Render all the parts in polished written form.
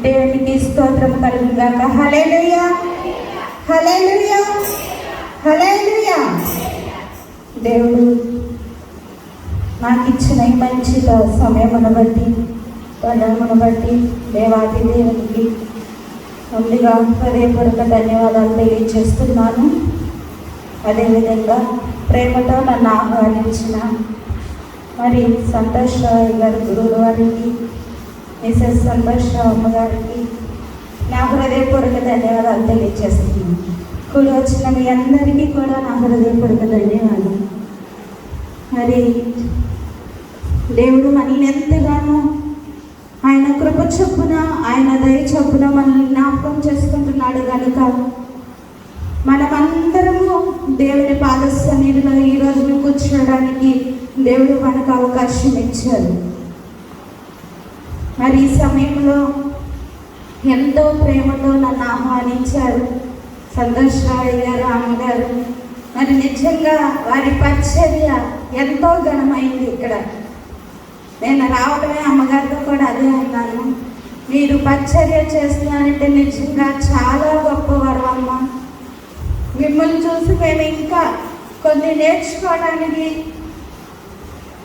దేవునికి స్తోత్రం కలుగుగాక. హల్లెలూయా, హల్లెలూయా, హల్లెలూయా. దేవుడు నాకు ఇచ్చిన ఈ మంచి సమయమును బట్టి, పదమును బట్టి దేవాది దేవునికి ముందుగా హృదయపూర్వక ధన్యవాదాలు తెలియజేస్తున్నాను. అదేవిధంగా ప్రేమతో నన్ను ఆహ్వానించిన మరి సంతోష్ రావు గారి గురువు గారికి, మిసెస్ సంతోష్ రావు అమ్మగారికి నా హృదయపూర్వక ధన్యవాదాలు తెలియజేస్తున్నాను. కూడి వచ్చిన మీ అందరికీ కూడా నా హృదయపూర్వక ధన్యవాదాలు. మరి దేవుడు మనల్ని ఎంతగానో ఆయన కృప చొప్పున, ఆయన దయ చొప్పున మనల్ని జ్ఞాపకం చేసుకుంటున్నాడు కనుక మనమందరము దేవుని పాద సన్నిధిలో ఈ రోజున కూర్చోడానికి దేవుడు మనకు అవకాశం ఇచ్చారు. మరి ఈ సమయంలో ఎంతో ప్రేమతో నన్ను ఆహ్వానించారు సంతోష్ రావు గారు, అమ్మగారు. మరి నిజంగా వారి పరిచర్య ఎంతో ఘనమైంది. ఇక్కడ నేను రావడమే అమ్మగారితో కూడా అదే అన్నాను, మీరు పరిచర్య చేస్తున్నారంటే నిజంగా చాలా గొప్పవారు అమ్మ. మిమ్మల్ని చూసి మేము ఇంకా కొన్ని నేర్చుకోవడానికి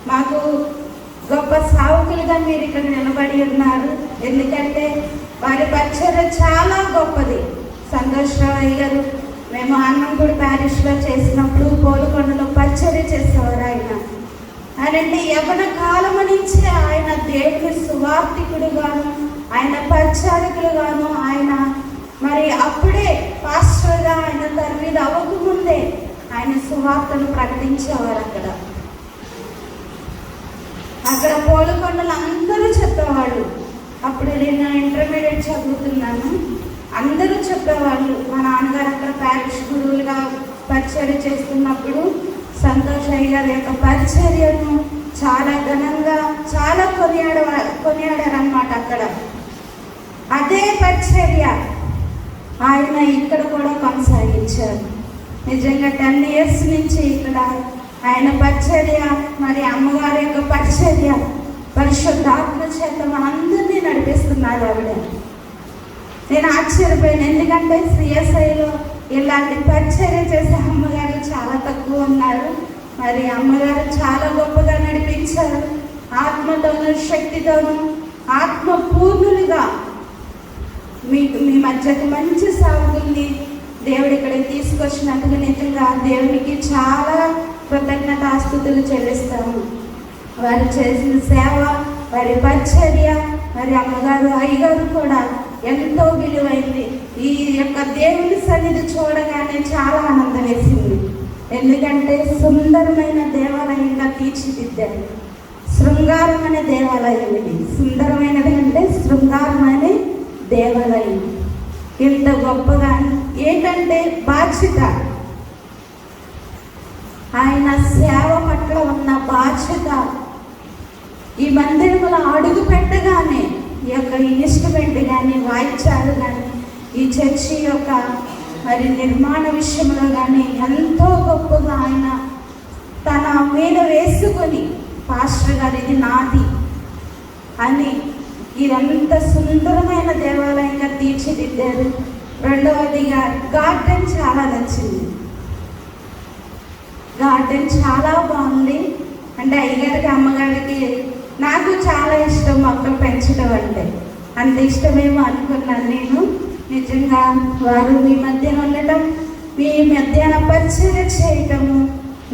మాకు గొప్ప సావుకులుగా మీరు ఇక్కడ నిలబడి ఉన్నారు. ఎందుకంటే వారి పరిచర్య చాలా గొప్పది. సంతోష్ రావు గారు మేము అన్నంగూడి ప్యారిష్లో చేసినప్పుడు పోలుకొండలో పరిచర్య చేసేవారు. ఆయనంటే యవ్వన కాలం నుంచి ఆయన దేవుని సువార్థికుడుగాను, ఆయన పరిచారకులుగాను, ఆయన మరి అప్పుడే పాస్టర్గా ఆయన తరమీద అవ్వకముందే ఆయన సువార్తను ప్రకటించేవారు. అక్కడ పోలుకొండలు అందరూ చెప్పేవాళ్ళు. అప్పుడు నేను ఇంటర్మీడియట్ చదువుతున్నాను. అందరూ చెప్పేవాళ్ళు. మా నాన్నగారు అక్కడ ప్యారిష్ గురువులుగా పరిచర్య చేస్తున్నప్పుడు సంతోష్ గారి యొక్క పరిచర్యను చాలా ఘనంగా చాలా కొనియాడారన్నమాట. అక్కడ అదే పరిచర్య ఆయన ఇక్కడ కూడా కొనసాగించారు. నిజంగా 10 years నుంచి ఇక్కడ ఆయన పరిచర్య, మరి అమ్మగారి యొక్క పరిచర్య పరిశుద్ధాత్మ చేత మనందరినీ నడిపిస్తున్నారు ఆవిడ. నేను ఆశ్చర్యపోయాను. ఎందుకంటే CSIలో ఇలాంటి పరిచర్య చేసే అమ్మగారు చాలా తక్కువ ఉన్నారు. మరి అమ్మగారు చాలా గొప్పగా నడిపించారు. ఆత్మతోనూ శక్తితోనూ ఆత్మ పూర్ణులుగా మీ మధ్యకు మంచి సాగుల్ని దేవుడి ఇక్కడికి తీసుకొచ్చినందుకు నిజంగా దేవునికి చాలా కృతజ్ఞతాస్తుతులు చెల్లిస్తాము. వారు చేసిన సేవ, వారి పరిచర్య, మరి అమ్మగారు అయ్యగారు కూడా ఎంతో విలువైంది. ఈ యొక్క దేవుని సన్నిధి చూడగానే చాలా ఆనందం వేసింది. ఎందుకంటే సుందరమైన దేవాలయంగా తీర్చిదిద్దారు. శృంగారమైన దేవాలయం ఇది. సుందరమైనది అంటే శృంగారమైన దేవాలయం. ఇంత గొప్పగా ఏంటంటే బాధ్యత, ఆయన సేవ పట్ల ఉన్న బాధ్యత. ఈ మందిరంలో అడుగు పెట్టగానే ఈ యొక్క ఇన్స్ట్రుమెంట్ కానీ, వాయిద్యాలు కానీ, ఈ చర్చి యొక్క మరి నిర్మాణ విషయంలో కానీ ఎంతో గొప్పగా ఆయన తన మీద వేసుకొని పాస్టర్ గారు ఇది నాది అని ఇదంతా సుందరమైన దేవాలయంగా తీర్చిదిద్దారు. రెండవదిగా గార్డెన్ చాలా నచ్చింది. గార్డెన్ చాలా బాగుంది. అంటే అయ్యగారికి, అమ్మగారికి, నాకు చాలా ఇష్టం మొక్కలు పెంచడం అంటే. అంత ఇష్టమేమో అనుకున్నాను నేను. నిజంగా వారు మీ మధ్యన ఉండటం, మీ మధ్యాహ్న పరిచర్య చేయటము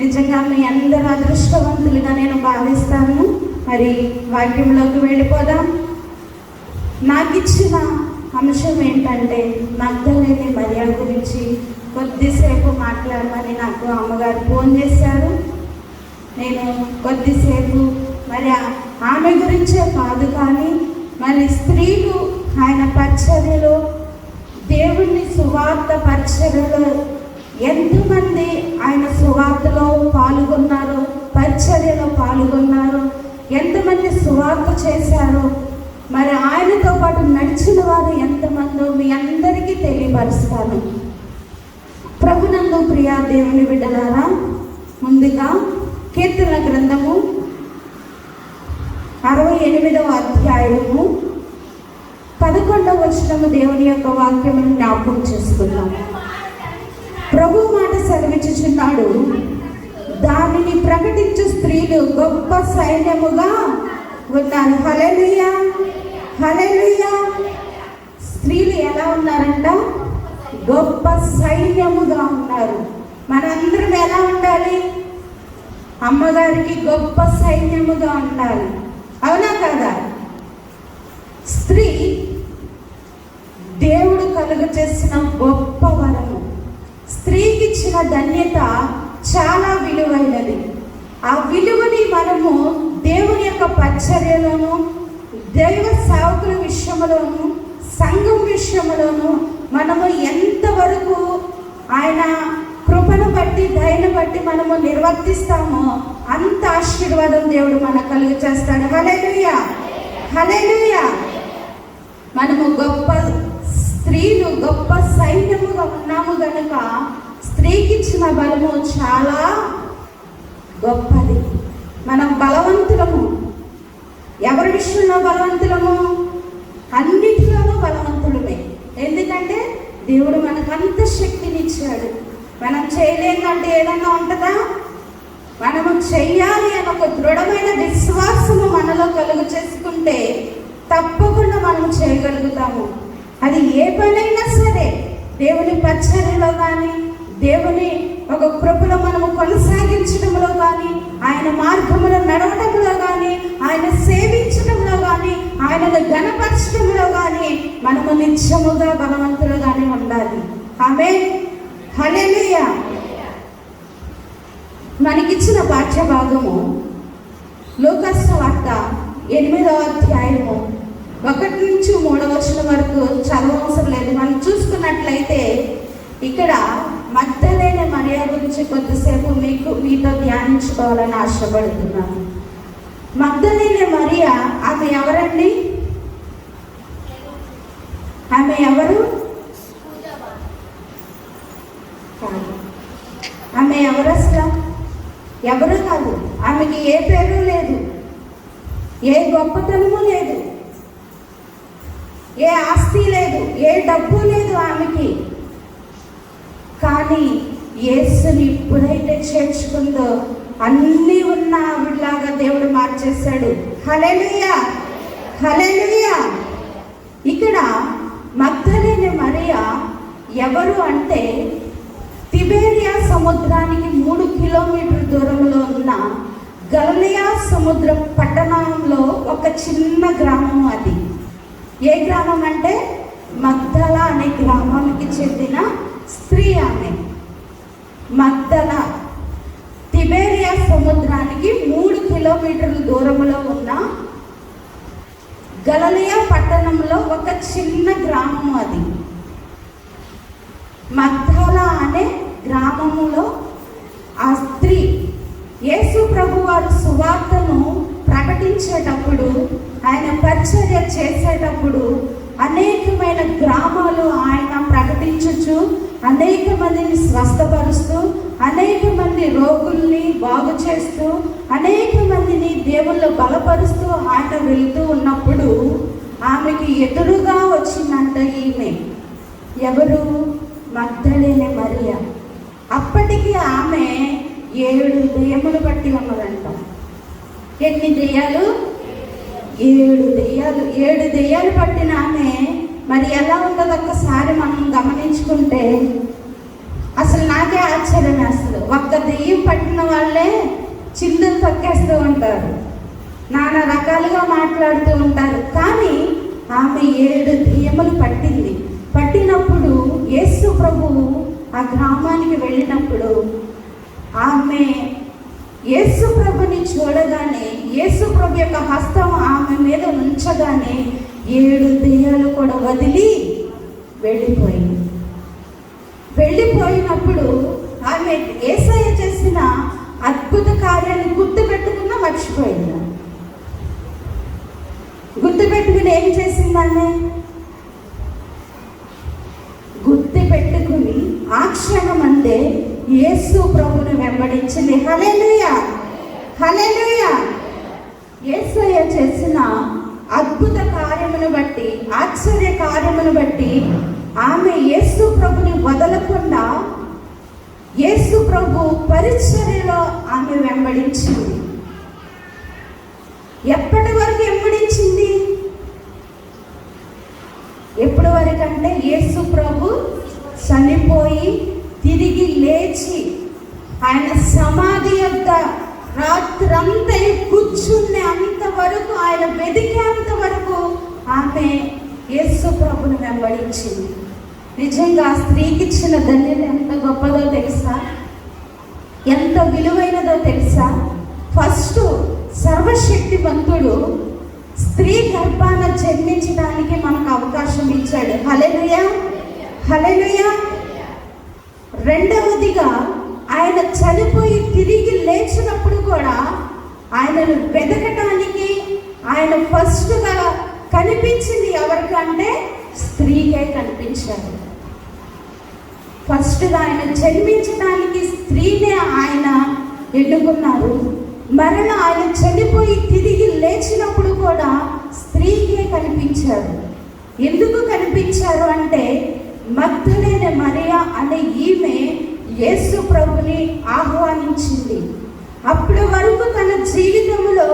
నిజంగా మీ అందరూ అదృష్టవంతులుగా నేను భావిస్తాను. మరి వాక్యంలోకి వెళ్ళిపోదాం. నాకు ఇచ్చిన అంశం ఏంటంటే మగ్దలేని మరియ గురించి కొద్దిసేపు మాట్లాడమని నాకు అమ్మగారు ఫోన్ చేశారు. నేను కొద్దిసేపు మరి ఆమె గురించే కాదు కానీ మరి స్త్రీలు ఆయన పరిచర్యలో, దేవుని సువార్త పరిచర్యలో ఎంతమంది ఆయన సువార్తలో పాల్గొన్నారు, పరిచర్యలో పాల్గొన్నారు, ఎంతమంది సువార్త చేశారు, మరి ఆయనతో పాటు నడిచిన వారు ఎంతమందో మీ అందరికీ తెలియపరుస్తాను. ప్రభునందు ప్రియా దేవుని బిడ్డలారా, ముందుగా కీర్తన గ్రంథము 68వ అధ్యాయము 11వ వచనము దేవుని యొక్క వాక్యమును జ్ఞాపకం చేసుకుందాం. ప్రభు మాట సెలవిచ్చుచున్నాడు, దానిని ప్రకటించు స్త్రీలు గొప్ప సైన్యముగా ఉన్నారు. హల్లెలూయా, హల్లెలూయా. స్త్రీలు ఎలా ఉన్నారంట? గొప్ప సైన్యముగా ఉన్నారు. మనందరం ఎలా ఉండాలి? అమ్మగారికి గొప్ప సైన్యముగా ఉండాలి. అవునా కదా? స్త్రీ దేవుడు కలుగ చేసిన గొప్ప వరము. స్త్రీకి ఇచ్చిన ధన్యత చాలా విలువైనది. ఆ విలువని మనము దేవుని యొక్క పరిచర్యలోను, దైవ సేవకుల విషయంలోను, సంఘం విషయంలోను మనము ఎంతవరకు ఆయన కృపను బట్టి, దయను బట్టి మనము నిర్వర్తిస్తామో అంత ఆశీర్వాదం దేవుడు మనకు కలుగ చేస్తాడు. హల్లెలూయా, హల్లెలూయా. మనము గొప్ప స్త్రీలు, గొప్ప సైన్యముగా ఉన్నాము గనుక స్త్రీకి ఇచ్చిన బలము చాలా గొప్పది. మనం బలవంతులము. ఎవరి విషయంలో బలవంతులము? అన్నిటిలోనూ బలవంతులమే. ఎందుకంటే దేవుడు మనకు అంత శక్తినిచ్చాడు. మనం చేయలేదంటే ఏదన్నా ఉంటుందా? మనము చెయ్యాలి అని ఒక దృఢమైన విశ్వాసము మనలో కలుగు చేసుకుంటే తప్పకుండా మనం చేయగలుగుతాము. అది ఏ పనైనా సరే, దేవుని పరిచర్యలో కానీ, దేవుని ఒక కృపలో మనము కొనసాగించడంలో కానీ, ఆయన మార్గంలో నడవడంలో కానీ, ఆయన సేవించడంలో కానీ, ఆయనను ఘనపరచడంలో కానీ మనము నిత్యముగా బలవంతులుగానే ఉండాలి. ఆమేన్, హల్లెలూయా. మనకిచ్చిన పాఠ్య భాగము లూకా సువార్త 8వ అధ్యాయము 1 నుంచి 3వ వచనం వరకు చదవవసరం లేదు. మనం చూసుకున్నట్లయితే ఇక్కడ మగ్దలేనే మరియా గురించి కొద్దిసేపు మీతో ధ్యానించుకోవాలని ఆశపడుతున్నాను. మగ్దలేనే మరియా, ఆమె ఎవరండి? ఆమె ఎవరు? ఆమె ఎవరు? అసలు ఎవరు కాదు. ఆమెకి ఏ పేరు లేదు, ఏ గొప్పతనము లేదు, ఏ ఆస్తి లేదు, ఏ డబ్బు లేదు ఆమెకి. కానీ యేసుని ఎప్పుడైతే చేర్చుకుందో అన్నీ ఉన్న ఆవిడలాగా దేవుడు మార్చేశాడు. హల్లెలూయా, హల్లెలూయా. ఇక్కడ మగ్దలేనే మరియా ఎవరు అంటే, తిబేరియా సముద్రానికి 3 కిలోమీటర్ల దూరంలో ఉన్న గలిలయ సముద్ర పట్టణంలో ఒక చిన్న గ్రామం. అది ఏ గ్రామం అంటే మగ్దల అనే గ్రామానికి చెందిన స్త్రీ ఆమె. మగ్దల తిబేరియా సముద్రానికి 3 కిలోమీటర్ల దూరంలో ఉన్న గలిలయ పట్టణంలో ఒక చిన్న గ్రామం. అది మగ్దల అనే గ్రామములో ఆ స్త్రీ యేసు ప్రభు వారు సువార్తను ప్రకటించేటప్పుడు, ఆయన పరిచర్య చేసేటప్పుడు అనేకమైన గ్రామాలు ఆయన ప్రకటించుచు, అనేక మందిని స్వస్థపరుస్తూ, అనేక మంది రోగుల్ని బాగు చేస్తూ, అనేక మందిని దేవుళ్ళు బలపరుస్తూ ఆయన వెళుతూ ఉన్నప్పుడు ఆమెకి ఎదురుగా వచ్చిందంట ఈమె. ఎవరు? మగ్దలేనే మరియా. అప్పటికి ఆమె 7 దెయ్యములు పట్టి ఉన్నదంట. ఎన్ని దెయ్యాలు? 7 దెయ్యాలు పట్టిన ఆమె మరి ఎలా ఉంటుందో ఒక్కసారి మనం గమనించుకుంటే అసలు నాకే ఆశ్చర్యం వేస్తుంది. ఒక్క దెయ్యం పట్టిన వాళ్ళే చిందులు తొక్కేస్తూ ఉంటారు, నానా రకాలుగా మాట్లాడుతూ ఉంటారు. కానీ ఆమె 7 దెయ్యములు పట్టింది. పట్టినప్పుడు యేసు ప్రభువు ఆ గ్రామానికి వెళ్ళినప్పుడు ఆమె యేసు ప్రభుని చూడగానే, యేసు ప్రభు యొక్క హస్తం ఆమె మీద ఉంచగానే 7 దెయ్యాలు కూడా వదిలి వెళ్ళిపోయినప్పుడు ఆమె యేసయ్య చేసిన అద్భుత కార్యాన్ని గుర్తుపెట్టుకున్నా మర్చిపోయింది. గుర్తుపెట్టుకుని ఏం చేసిందాన్ని? గుర్తు పెట్టుకుని ఆ క్షణమందే యేసు ప్రభుని వెంబడించింది. హల్లెలూయా, హల్లెలూయా. యేసయ్య చేసిన అద్భుత కార్యమును బట్టి, ఆశ్చర్య కార్యమును బట్టి ఆమె యేసు ప్రభుని వదలకుండా యేసు ప్రభు పరిచర్యలో ఆమె వెంబడించింది. ఎప్పటి వరకు వెంబడించింది? ఎప్పటి వరకు అంటే యేసు ప్రభు చనిపోయి తిరిగి లేచి ఆయన సమాధి యొక్క రాత్రంతా కూర్చునే అంతవరకు, ఆయన వెదికేంత వరకు ఆమె యేసు ప్రభుని వెంబడించింది. నిజంగా ఆ స్త్రీకి ఇచ్చిన ధన్యత ఎంత గొప్పదో తెలుసా? ఎంత విలువైనదో తెలుసా? ఫస్ట్ సర్వశక్తివంతుడు స్త్రీ గర్భాన జన్మించడానికి మనకు అవకాశం ఇచ్చాడు. హల్లెలూయా, హల్లెలూయా. రెండవదిగా ఆయన చనిపోయి తిరిగి లేచినప్పుడు కూడా ఆయనను వెతకటానికి ఆయన ఫస్ట్గా కనిపించింది ఎవరికంటే స్త్రీకే కనిపించాడు. ఫస్ట్గా ఆయన జన్మించడానికి స్త్రీనే ఆయన ఎన్నుకున్నారు. మరలా ఆయన చనిపోయి తిరిగి లేచినప్పుడు కూడా స్త్రీకే కనిపించారు. ఎందుకు కనిపించారు అంటే మగ్దలేనే మరియా అనే ఈమె యేసు ప్రభుని ఆహ్వానించింది. అప్పటి వరకు తన జీవితంలో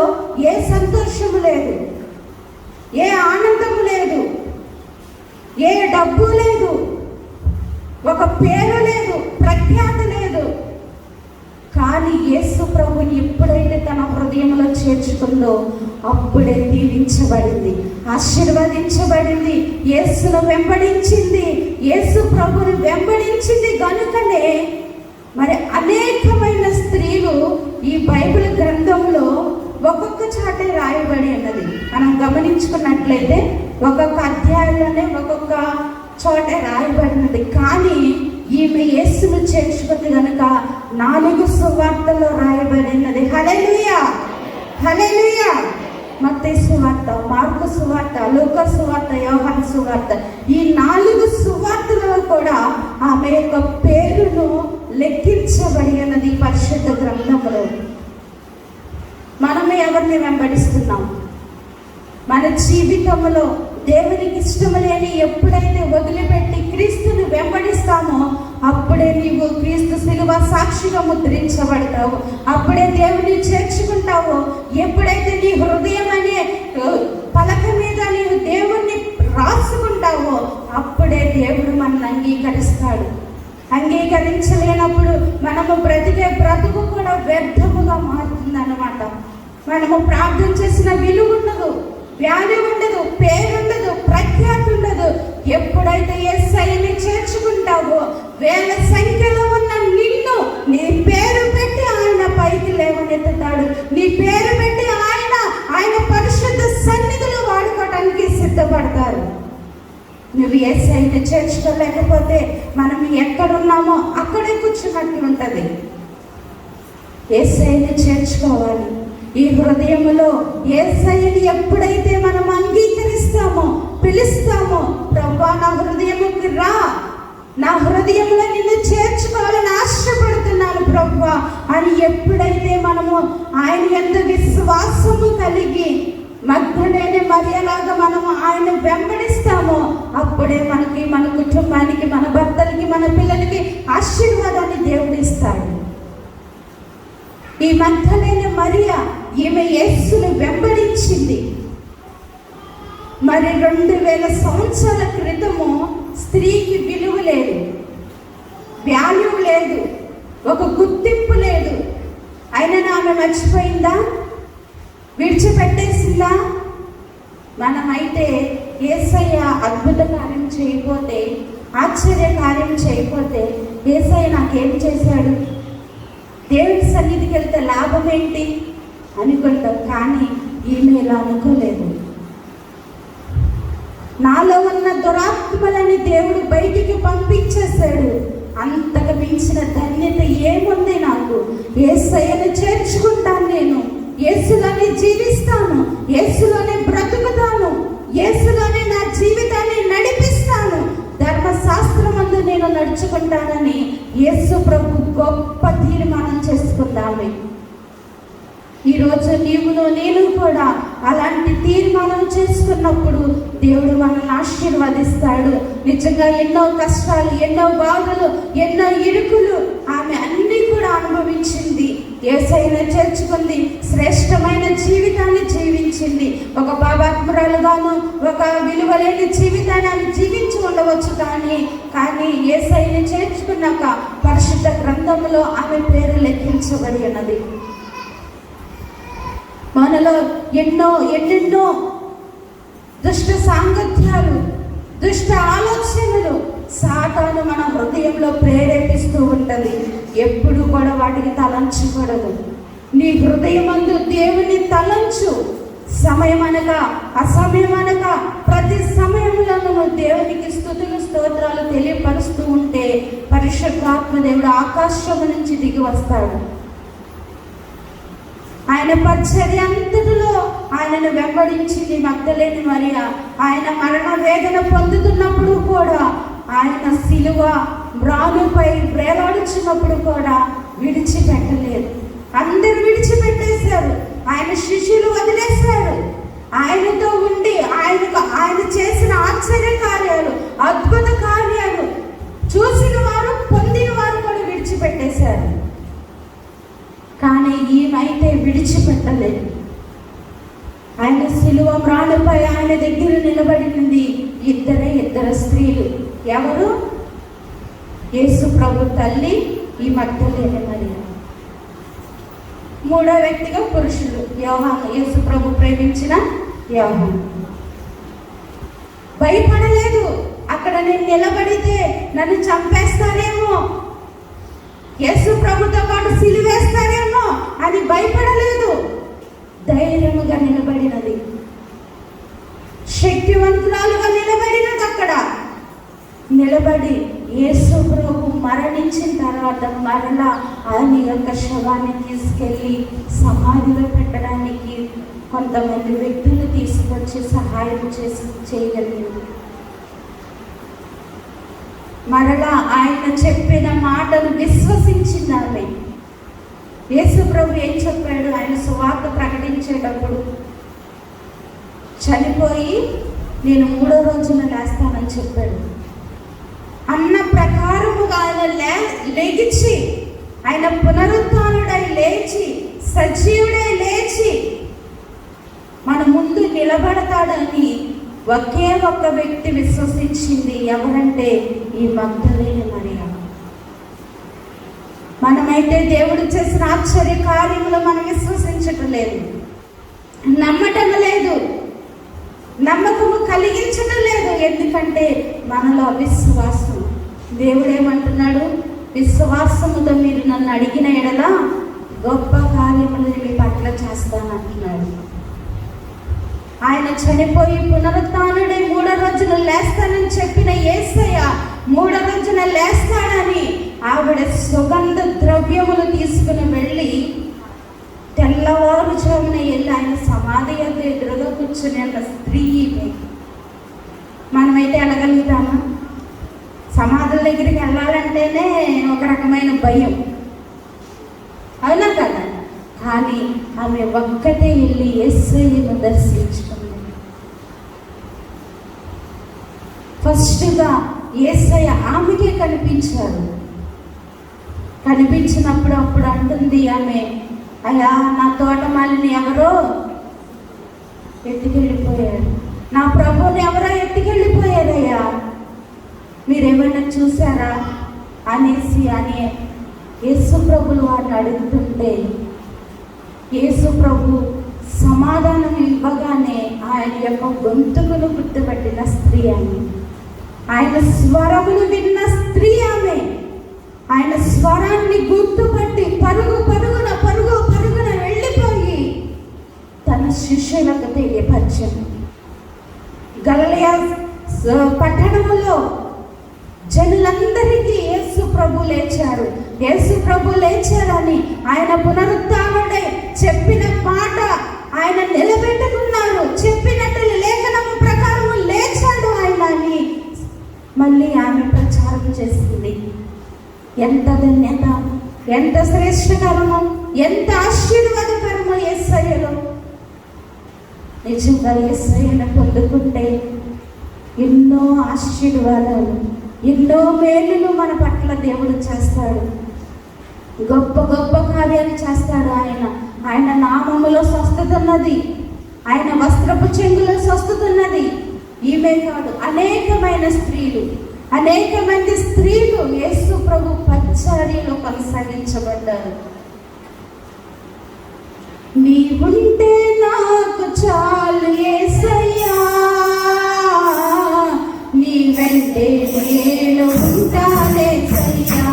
ఏ సంతోషము లేదు, ఏ ఆనందము లేదు, ఏ డబ్బు లేదు, ఒక పేరు లేదు, ప్రఖ్యాతి లేదు. కానీ యేసు ప్రభుని ఎప్పుడైతే తన హృదయంలో చేర్చుకుందో అప్పుడే దీవించబడింది, ఆశీర్వదించబడింది. యేసును వెంబడించింది, యేసు ప్రభుని వెంబడించింది. కనుకనే మరి అనేకమైన స్త్రీలు ఈ బైబిల్ గ్రంథంలో ఒక్కొక్క చాటే రాయబడి ఉన్నది. మనం గమనించుకున్నట్లయితే ఒక్కొక్క అధ్యాయంలోనే ఒక్కొక్క చోటే రాయబడినది. కానీ ఈమె యేసును చేర్చుకుంది కనుక 4 సువార్తల్లో రాయబడినది. హల్లెలూయా, హల్లెలూయా. మత్తయి సువార్త, మార్కు సువార్త, లూకా సువార్త, యోహాను సువార్త, ఈ 4 సువార్తలలో కూడా ఆమె యొక్క పేరును లెక్కించబడి ఉన్నది పరిశుద్ధ గ్రంథంలో. మనమే ఎవరిని వెంబడిస్తున్నాం? మన జీవితంలో దేవునికి ఇష్టం లేని ఎప్పుడైతే వదిలిపెట్టి క్రీస్తుని వెంబడిస్తామో అప్పుడే నీవు క్రీస్తు శిలువ సాక్షిగా ముద్రించబడతావు. అప్పుడే దేవుని చేర్చుకుంటావు. ఎప్పుడైతే నీ హృదయం అనే పలక మీద నీవు దేవుణ్ణి రాసుకుంటావో అప్పుడే దేవుడు మనల్ని అంగీకరిస్తాడు. అంగీకరించలేనప్పుడు మనము బ్రతికే బ్రతుకు కూడా వ్యర్థముగా మారుతుంది అన్నమాట. మనము ప్రార్థన చేసిన విలువ ఉండదు, వ్యాధి ఉండదు, పేరుండదు, ప్రఖ్యాతి ఉండదు. ఎప్పుడైతే యేసయ్యని చేర్చుకుంటావో వేల సంఖ్యలో ఉన్న నిన్ను నీ పేరు పెట్టి ఆయన పైకి లేవనెత్తుతాడు. నీ పేరు పెట్టి ఆయన పరిశుద్ధ సన్నిధిలో వాడుకోవడానికి సిద్ధపడతారు. నువ్వు యేసయ్యని చేర్చుకోలేకపోతే మనం ఎక్కడున్నామో అక్కడే కూర్చున్నట్టు ఉంటుంది. యేసయ్యని చేర్చుకోవాలి. ఈ హృదయంలో యేసయ్యని ఎప్పుడైతే మనం అంగీకరిస్తామో, పిలుస్తామో, ప్రభువా నా హృదయముకి రా, నా హృదయంలో నిన్ను చేర్చుకోవాలని ఆశపడుతున్నాను ప్రభువా అని ఎప్పుడైతే మనము ఆయన యందు విశ్వాసము కలిగి మగ్దలేనే మరియలాగా మనము ఆయన వెంబడిస్తామో అప్పుడే మనకి, మన కుటుంబానికి, మన భర్తలకి, మన పిల్లలకి ఆశీర్వాదాన్ని దేవుడు ఇస్తాడు. ఈ మగ్దలేనే మరియా ఈమె యేసుని వెంబడించింది. మరి 2000 సంవత్సరాల క్రితము స్త్రీకి విలువ లేదు, వాల్యూ లేదు, ఒక గుర్తింపు లేదు. అయినా ఆమె మర్చిపోయిందా? విడిచిపెట్టేసిందా? మనమైతే యేసయ్య అద్భుత కార్యం చేయకపోతే, ఆశ్చర్య కార్యం చేయకపోతే యేసయ్య నాకేం చేశాడు, దేవుడి సన్నిధికి వెళ్తే లాభం ఏంటి అనుకుంటాం. కానీ ఈమె ఇలా అనుకోలేదు. నాలో ఉన్న దురాత్మలని దేవుడు బయటికి పంపించేశాడు. అంతకు మించిన ధన్యత ఏముంది నాకు? యేసయ్యను చేర్చుకుంటాను, నేను యేసులోనే జీవిస్తాను, యేసులోనే బ్రతుకుతాను, యేసులోనే నా జీవితాన్ని నడిపిస్తాను, ధర్మశాస్త్రమందు నేను నడుచుకుంటానని యేసు ప్రభు గొప్ప తీర్మానం చేసుకుందాము. ఈరోజు నేను కూడా అలాంటి తీర్మానం చేసుకున్నప్పుడు దేవుడు మనల్ని ఆశీర్వదిస్తాడు. నిజంగా ఎన్నో కష్టాలు, ఎన్నో బాధలు, ఎన్నో ఇరుకులు ఆమె అన్నీ కూడా అనుభవించింది. యేసయ్యను చేర్చుకుంది, శ్రేష్టమైన జీవితాన్ని జీవించింది. ఒక పాపాత్మురాలుగాను, ఒక విలువలేని జీవితాన్ని ఆమె జీవించి ఉండవచ్చు. కానీ యేసయ్యను చేర్చుకున్నాక పరిశుద్ధ గ్రంథంలో ఆమె పేరు లెక్కించబడి ఉన్నది. మనలో ఎన్నెన్నో దుష్ట సాంగత్యాలు, దుష్ట ఆలోచనలు సాతాను మన హృదయంలో ప్రేరేపిస్తూ ఉంటుంది. ఎప్పుడు కూడా వాటికి తలంచకూడదు. నీ హృదయమందు దేవుని తలంచు. సమయం అనగా అసమయం అనగా ప్రతి సమయంలో నువ్వు దేవునికి స్తుతులు స్తోత్రాలు తెలియపరుస్తూ ఉంటే పరిశుద్ధాత్మ దేవుడు ఆకాశం నుంచి దిగి వస్తాడు. ఆయన పరిచర్య అంతటిలో ఆయనను వెంబడించింది మగ్దలేని మరియ. ఆయన మరణ వేదన పొందుతున్నప్పుడు కూడా, ఆయన సిలువ మ్రానుపై వేలాడుచున్నప్పుడు కూడా విడిచిపెట్టలేదు. అందరూ విడిచిపెట్టేశారు. ఆయన శిష్యులు వదిలేశారు. ఆయనతో ఉండి ఆయన చేసిన ఆశ్చర్య కార్యాలు, అద్భుత కార్యాలు చూసిన వారు, పొందిన వారు కూడా విడిచిపెట్టేశారు. కానీ ఈమెయితే విడిచిపెట్టలేదు. ఆయన సిలువ మ్రానుపై ఆయన దగ్గర నిలబడినది ఇద్దరు స్త్రీలు. ఎవరు? యేసు ప్రభు తల్లి, ఈ మగ్దలేని మరియ. మూడో వ్యక్తిగా పురుషులు, యోహాను, యేసు ప్రభు ప్రేమించిన యోహాను. భయపడలేదు. అక్కడ నేను నిలబడితే నన్ను చంపేస్తారేమో, యేసు ప్రభుతో పాటు సిలువేస్తారేమో అని భయపడలేదు. ధైర్యముగా నిలబడినది, శక్తివంతురాలుగా నిలబడినది. అక్కడ నిలబడి యేసు ప్రభు మరణించిన తర్వాత మరలా ఆయన యొక్క శవాన్ని తీసుకెళ్ళి సమాధిలో పెట్టడానికి కొంతమంది వ్యక్తులు తీసుకొచ్చి సహాయం చేయగలిగింది. మరలా ఆయన చెప్పిన మాటను విశ్వసించింది ఆమె. యేసు ప్రభు ఏం చెప్పాడు? ఆయన సువార్త ప్రకటించేటప్పుడు చనిపోయి నేను 3వ రోజున లేస్తానని చెప్పాడు. అన్న ప్రకారముగా ఆయన లేచి, ఆయన పునరుత్థానుడై లేచి, సజీవుడై లేచి మన ముందు నిలబడతాడని ఒకే ఒక్క వ్యక్తి విశ్వసించింది. ఎవరంటే ఈ మగ్దలేని మరియ. మనమైతే దేవుడు చేసిన ఆశ్చర్య కార్యములు మనం విశ్వసించటం లేదు, నమ్మటం లేదు, నమ్మకము కలిగించడం లేదు. ఎందుకంటే మనలో అవిశ్వాసం. దేవుడు ఏమంటున్నాడు? విశ్వాసముతో మీరు నన్ను అడిగిన ఎడల గొప్ప కార్యములు మీ పట్ల చేస్తానంటున్నాడు. ఆయన చనిపోయి పునరుత్థానుడై 3వ రోజున లేస్తానని చెప్పిన యేసయ్య 3వ రోజున లేస్తాడని ఆవిడ సుగంధ ద్రవ్యములు తీసుకుని వెళ్ళి తెల్లవారుజామున వెళ్ళి ఆయన సమాధి యొక్క ఎదురుగా కూర్చుని అన్న స్త్రీ. మనమైతే వెళ్ళగలుగుతామా? సమాధుల దగ్గరికి వెళ్ళాలంటేనే ఒక రకమైన భయం, అవునా కదా? కానీ ఆమె ఒక్కటే వెళ్ళి యేసయ్యను దర్శించుకుంది. ఫస్ట్గా యేసయ్య ఆమెకే కనిపించారు. కనిపించినప్పుడు అప్పుడు అంటుంది ఆమె, అయ్యా నా తోటమాలిని ఎవరో ఎత్తుకెళ్ళిపోయాడు, నా ప్రభుని ఎవరో ఎత్తుకెళ్ళిపోయారయ్యా, మీరేమైనా చూసారా అనేసి యేసు ప్రభులు వారిని అడుగుతుంటే యేసు ప్రభు సమాధానం ఇవ్వగానే ఆయన యొక్క గొంతుకును గుర్తుపట్టిన స్త్రీ ఆమె. ఆయన స్వరమును విన్న స్త్రీ ఆమె. ఆయన స్వరాన్ని గుర్తుపట్టి పరుగున వెళ్ళిపోయి తన శిష్యులకు తెలియపరిచాడు. గలిలయ పట్టణములో జనులందరికీ యేసు ప్రభు లేచారు, యేసు ప్రభు లేచారని ఆయన పునరుత్థానుడై చెప్పిన మాట ఆయన నిలబెట్టుకున్నారు. చెప్పినట్టు లేఖనము ప్రకారం లేచాడు ఆయన అని మళ్ళీ ఆమె ప్రచారం చేసింది. ఎంత ధన్యత, ఎంత శ్రేష్టకరము, ఎంత ఆశీర్వాదకరము యేసయ్యలో. నిజంగా యేసయ్యను పొందుకుంటే ఎన్నో ఆశీర్వాదాలు, ఎన్నో మేలులు మన పట్ల దేవుడు చేస్తాడు. గొప్ప గొప్ప కార్యాలు చేస్తాడు ఆయన నామములో స్వస్థత ఉన్నది, ఆయన వస్త్రపు చెంగులో స్వస్థత ఉన్నది. ఈమె కాదు, అనేక మంది స్త్రీలు యేసు ప్రభు పరిచర్యలో కొనసాగించబడ్డారు. నీవుంటే నాకు చాలు యేసయ్యా, నీ వెంటే నేను ఉంటానేసయ్యా.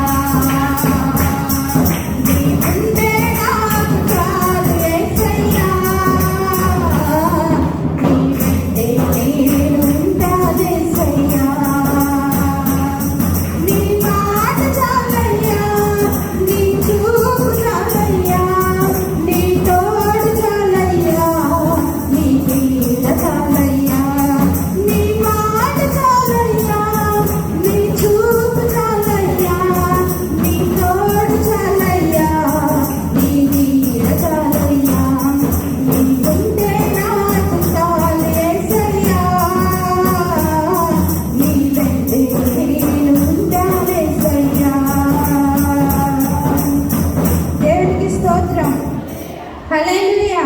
హల్లెలూయా.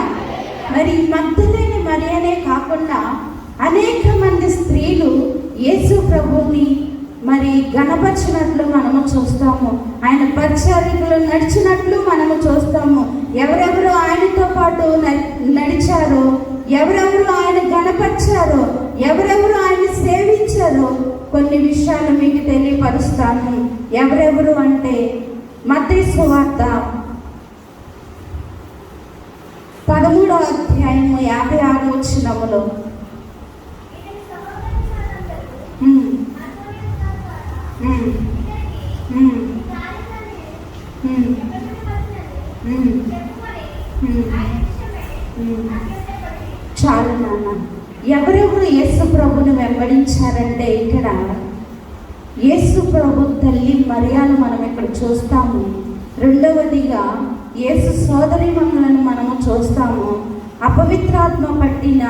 మరి మగ్దలేని మరియనే కాకుండా అనేక మంది స్త్రీలు యేసు ప్రభువుని మరి గణపరిచినట్లు మనము చూస్తాము. ఆయన పరిచారికలు నడిచినట్లు మనము చూస్తాము. ఎవరెవరు ఆయనతో పాటు నడిచారో, ఎవరెవరు ఆయన గణపరిచారో, ఎవరెవరు ఆయన సేవించారో కొన్ని విషయాలు మీకు తెలియపరుస్తాను. ఎవరెవరు అంటే మత్తయి సువార్త 13వ అధ్యాయము 56వ వచనములో చాలు నాన్న. ఎవరెవరు యేసు ప్రభుని వెంబడించారంటే ఇక్కడ యేసు ప్రభు తల్లి మరియను మనం ఇక్కడ చూస్తాము. రెండవదిగా యేసు సోదరీమణులను మనము చూస్తాము. అపవిత్రాత్మ పట్టిన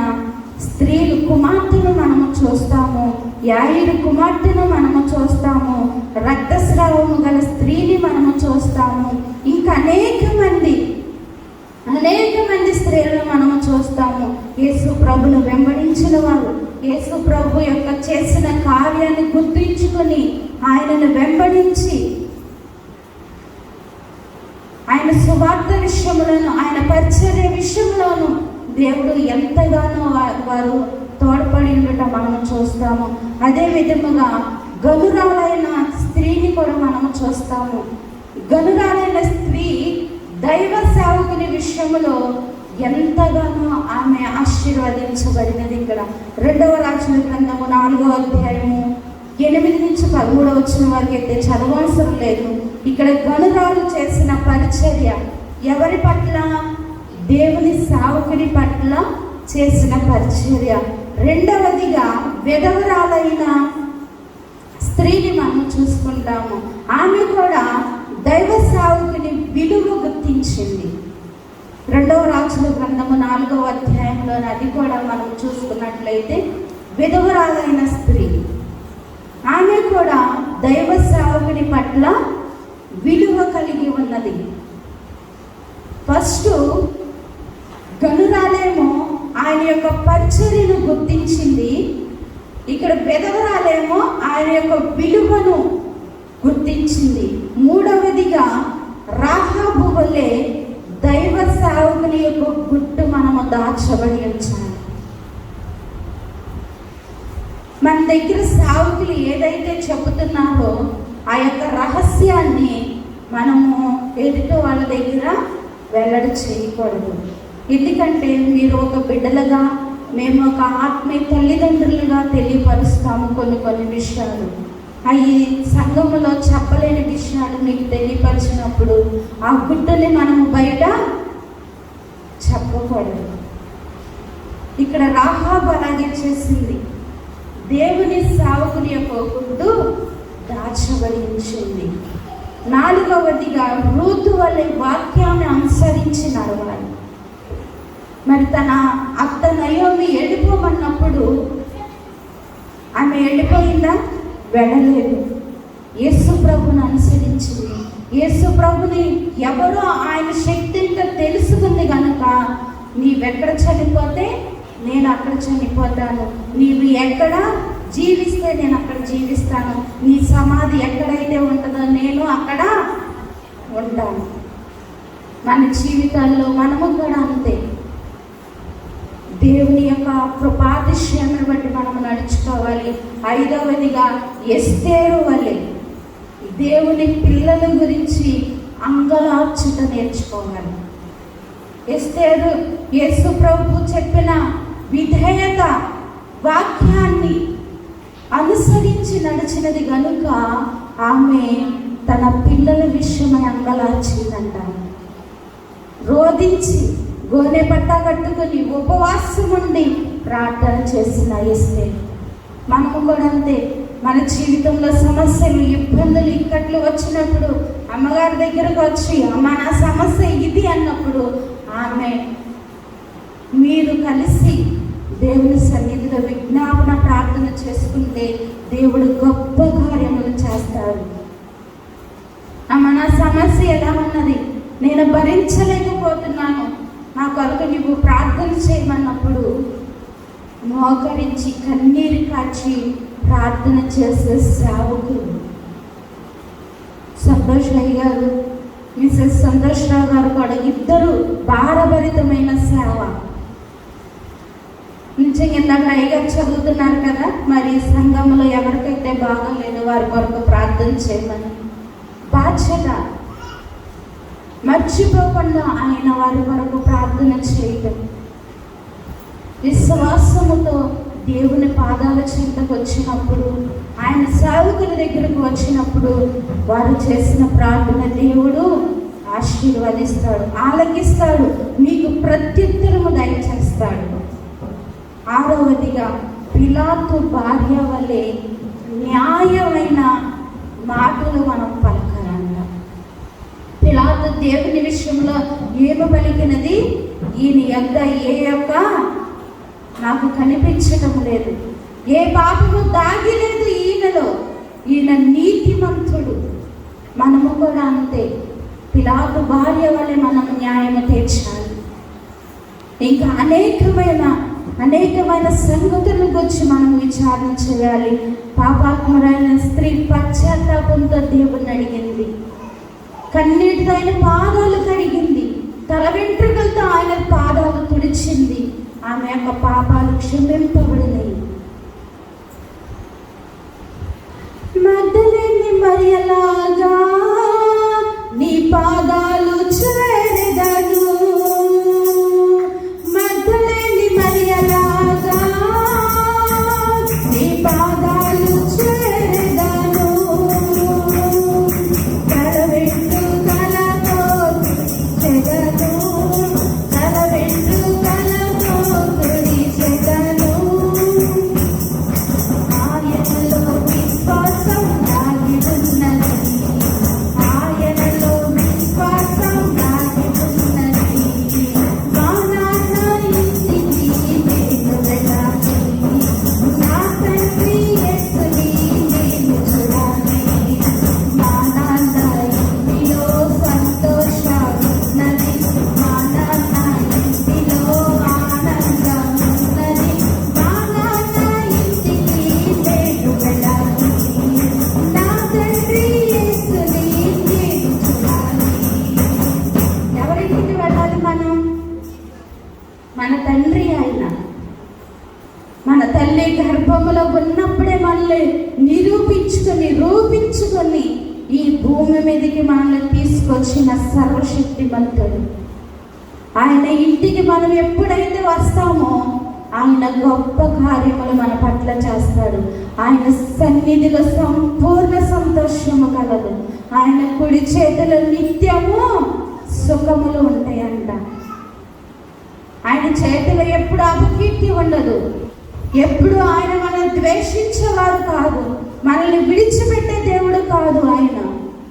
స్త్రీలు కుమార్తెను మనము చూస్తాము. యాయిరు కుమార్తెను మనము చూస్తాము. రక్తస్రావము గల స్త్రీని మనము చూస్తాము. ఇంకా అనేక మంది స్త్రీలను మనము చూస్తాము. యేసు ప్రభును వెంబడించిన వారు, యేసు ప్రభు యొక్క చేసిన కార్యాన్ని గుర్తించుకొని ఆయనను వెంబడించి ఆయన సువార్త విషయంలోను, ఆయన పరిచర్య విషయంలోను దేవుడు ఎంతగానో వారు తోడ్పడి ఉండటం మనము చూస్తాము. అదే విధముగా గనురాలైన స్త్రీని కూడా మనము చూస్తాము. గనురాలైన స్త్రీ దైవ సేవకుని విషయంలో ఎంతగానో ఆమె ఆశీర్వదించబడినది. ఇక్కడ 2వ రాజుల గ్రంథము 4వ అధ్యాయము 8 నుంచి 13 వచ్చిన వారికి అయితే చదవవసరం లేదు. ఇక్కడ గనురాలు చేసిన పరిచర్య ఎవరి పట్ల? దేవుని సేవకుని పట్ల చేసిన పరిచర్య. రెండవదిగా విధవరాలైన స్త్రీని మనం చూసుకుంటాము. ఆమె కూడా దైవ సేవకుని విలువ గుర్తించింది. 2వ రాజుల గ్రంథము 4వ అధ్యాయంలో అది కూడా మనం చూసుకున్నట్లయితే విధవరాలైన స్త్రీ ఆమె కూడా దైవ సేవకుని పట్ల విలువ కలిగి ఉన్నది. ఫస్ట్ గనురాలేమో ఆయన యొక్క పరిచర్యను గుర్తించింది. ఇక్కడ విధవరాలేమో ఆయన యొక్క విలువను గుర్తించింది. మూడవదిగా రాహాబు వలె దైవ సేవకుని యొక్క గుట్టు మనము దాచబడి ఉంచాలి. మన దగ్గర సేవకులు ఏదైతే చెబుతున్నారో ఆ యొక్క రహస్యాన్ని మనము ఎదుటి వాళ్ళ దగ్గర వెల్లడి చేయకూడదు. ఎందుకంటే మీరు ఒక బిడ్డలుగా, మేము ఒక ఆత్మీయ తల్లిదండ్రులుగా తెలియపరుస్తాము కొన్ని విషయాలు. అవి సంఘములో చెప్పలేని విషయాలు మీకు తెలియపరిచినప్పుడు ఆ గుడ్డని మనము బయట చెప్పకూడదు. ఇక్కడ రాహాబు అలాగే చేసింది. దేవుని సేవకుని యొక్క గుడ్డు దాచబడి ఉంచింది. 4వదిగా రూతు వలె వాక్యాన్ని అనుసరించి నడవాలి. మరి తన అత్త నయోమి ఆమె వెళ్ళిపోయిందా? వెళ్ళలేదు. యేసు ప్రభుని అనుసరించింది. యేసు ప్రభుని ఎవరో ఆయన శక్తి ఇంకా తెలుసుకుంది కనుక, నీవెక్కడ చనిపోతే నేను అక్కడ చనిపోతాను, నీవు ఎక్కడ జీవిస్తే నేను అక్కడ జీవిస్తాను, నీ సమాధి ఎక్కడైతే ఉంటుందో నేను అక్కడ ఉంటాను. మన జీవితాల్లో మనము కూడా అంతే. దేవుని యొక్క కృపాతిశయాన్ని బట్టి మనము నడుచుకోవాలి. 5వదిగా ఎస్తేరు వలె దేవుని పిల్లల గురించి అంగలార్చుట నేర్చుకోవాలి. ఎస్తేరు యేసు ప్రభు చెప్పిన విధేయత వాక్యాన్ని అనుసరించి నడిచినది కనుక ఆమె తన పిల్లల విషయమై అంగలార్చిందంట. రోధించి గోనె పట్ట కట్టుకుని ఉపవాసం ఉండి ప్రార్థన చేసిన ఎస్తేరు. మనము కూడా అంతే. మన జీవితంలో సమస్యలు, ఇబ్బందులు, ఇక్కట్లు వచ్చినప్పుడు అమ్మగారి దగ్గరకు వచ్చి అమ్మ నా సమస్య ఇది అన్నప్పుడు ఆమె మీరు కలిసి దేవుని సన్నిధిలో విజ్ఞాపన ప్రార్థన చేసుకుంటే దేవుడు గొప్ప కార్యములు చేస్తాడు. అమ్మ నా సమస్య ఎలా ఉన్నది, నేను భరించలేకపోతున్నాను, నా కొరకు నువ్వు ప్రార్థన చేయమన్నప్పుడు మోకరించి కన్నీరు కాచి ప్రార్థన చేసే సేవకులు. సంతోష్ రాయ్ గారు, మిసెస్ సంతోష్ రావు గారు కూడా ఇద్దరు భారభరితమైన సేవ. నిజంగా ఇందాక అయ్యగారు చదువుతున్నారు కదా, మరి సంఘంలో ఎవరికైతే బాగోలేదు వారి కొరకు ప్రార్థన చేయమని బాధ్యత మర్చిపోకుండా ఆయన వారి కొరకు ప్రార్థన చేయడం. విశ్వాసముతో దేవుని పాదాల చెంతకు వచ్చినప్పుడు, ఆయన సేవకుల దగ్గరకు వచ్చినప్పుడు వారు చేసిన ప్రార్థన దేవుడు ఆశీర్వదిస్తాడు, ఆలకిస్తాడు, మీకు ప్రత్యుత్తరము దయచేస్తాడు. 6వదిగా పిలాతు భార్య వలె న్యాయమైన మాటలు మనం పలకాలంట. పిలాతు దేవుని విషయంలో ఏమి పలికినది, ఈయన యొక్క నాకు కనిపించటం లేదు, ఏ పాపము దాగి లేదు ఈయనలో, ఈయన నీతిమంతుడు. మనము కూడా అంతే. పిలాతు భార్య వలె మనం న్యాయం తీర్చాలి. ఇంకా అనేకమైన సంగతుల గురించి మనం విచారణ చేయాలి. పాపాత్మురైన స్త్రీ పశ్చాత్తాపంతో దేవుణ్ణి అడిగింది, కన్నీటితో ఆయన పాదాలు కడిగింది, తల వెంట్రుకలతో ఆయన పాదాలు తుడిచింది. ఆమె యొక్క పాపాలు క్షమింపబడినాయి. మగ్దలేని మరియలాగా నీ పాదాలు చేరెదను, మగ్దలేని మరియలాగా నీ పాదాలు చేరెదను, తల వెంట్రుకలతో చెదను, తల వెంట్రుకలతో తుడిచెదను, ఆయనలో విశ్వాసం దాగి ఉన్నది, ఆయనలో విశ్వాసం దాగి ఉన్నది, మా నాన్న ఇంటికి నేను వెళ్ళాలి, నా తండ్రి యేసుని నేను చూడాలి, మా నాన్న ఇంటిలో సంతోషమున్నది, మా నాన్న ఇంటిలో ఆనందం ఉన్నది, మా నాన్న ఇంటికి నేను వెళ్ళాలి, నా తండ్రి యేసుని నేను చూడాలి. ఎవరింటికి వెళ్ళాలి మనం? మన తండ్రి ఆయన. మన తల్లి గర్భములో ఉన్నప్పుడే మనల్ని రూపించుకొని ఈ భూమి మీదకి మనల్ని తీసుకొచ్చిన సర్వశక్తిమంతుడు. ఆయన ఇంటికి మనం ఎప్పుడైతే వస్తామో ఆయన గొప్ప కార్యములు మన పట్ల చేస్తాడు. ఆయన సన్నిధిలో సంపూర్ణ సంతోషము కలదు. ఆయన కుడి చేతిలో నిత్యము సుఖములు ఉంటాయంట. ఆయన చేతిలో ఎప్పుడు అపకీర్తి ఉండదు. ఎప్పుడు ఆయన మనల్ని ద్వేషించేవారు కాదు, మనల్ని విడిచిపెట్టే దేవుడు కాదు. ఆయన